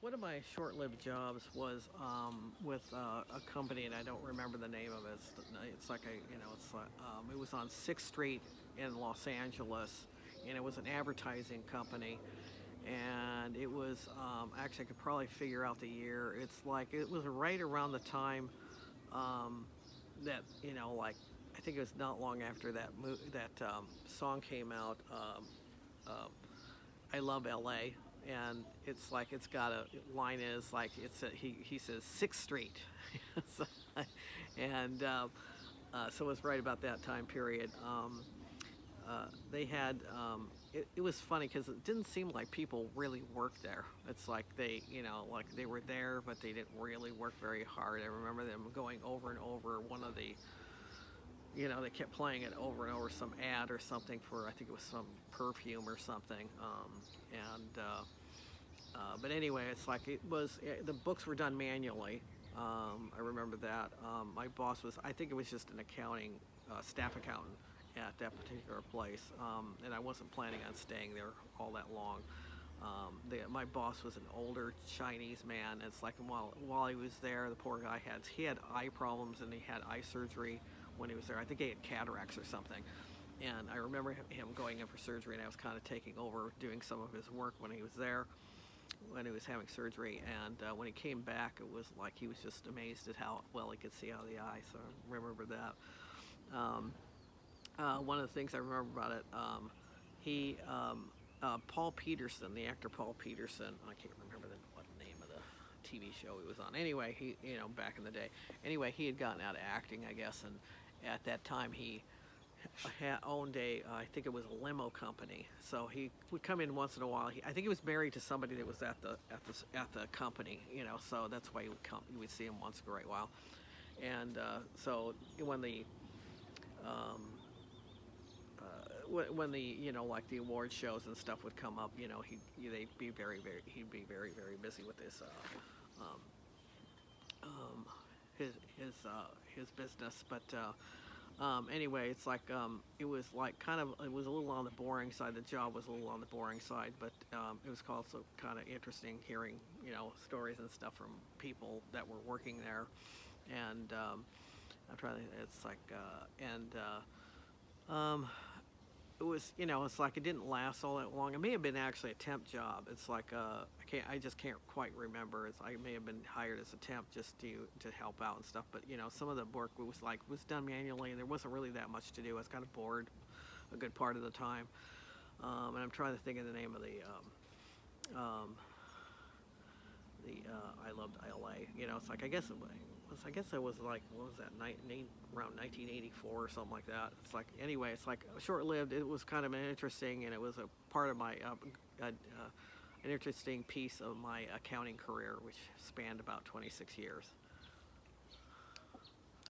One of my short-lived jobs was with a company, and I don't remember the name of it. It's like it was on Sixth Street in Los Angeles, and it was an advertising company. And it was actually I could probably figure out the year. It's like it was right around the time um, that I think it was not long after that song came out. Uh, I love LA, and it's like it's got a line is like he says Sixth Street. So, and so it was right about that time period. They had it was funny because it didn't seem like people really worked there. It's like like they were there, but they didn't really work very hard. I remember them going over and over one of the they kept playing it over and over, some ad or something for, I think it was some perfume or something. But anyway, it's like the books were done manually. I remember that. My boss was, I think it was just an accounting, staff accountant at that particular place. And I wasn't planning on staying there all that long. My boss was an older Chinese man. It's like while he was there, the poor guy he had eye problems and he had eye surgery when he was there. I think he had cataracts or something. And I remember him going in for surgery, and I was kind of taking over doing some of his work when he was there, when he was having surgery. And when he came back, it was like he was just amazed at how well he could see out of the eye. So I remember that. Um, One of the things I remember about it, he Paul Peterson, the actor Paul Peterson. I can't remember what name of the TV show he was on. Anyway, he back in the day. Anyway, he had gotten out of acting, I guess, and at that time he owned I think it was a limo company. So he would come in once in a while. I think he was married to somebody that was at the company. So that's why he would come. You would see him once in a great while. And so when the um, when the like the award shows and stuff would come up, they'd be he'd be very very busy with um, um, his business. But anyway, it's like it was like it was a little on the boring side. The job was a little on the boring side, but it was also kind of interesting hearing stories and stuff from people that were working there. And I'm trying to. It's like um, it was, it's like it didn't last all that long. It may have been actually a temp job. It's like I just can't quite remember. I may have been hired as a temp just to help out and stuff. But some of the work was done manually, and there wasn't really that much to do. I was kind of bored a good part of the time. And I'm trying to think of the name of um, the I loved LA. It's like I was like, what was that, around 1984 or something like that. It's like, anyway, it's like short lived. It was kind of an interesting, and it was a part of my an interesting piece of my accounting career, which spanned about 26 years.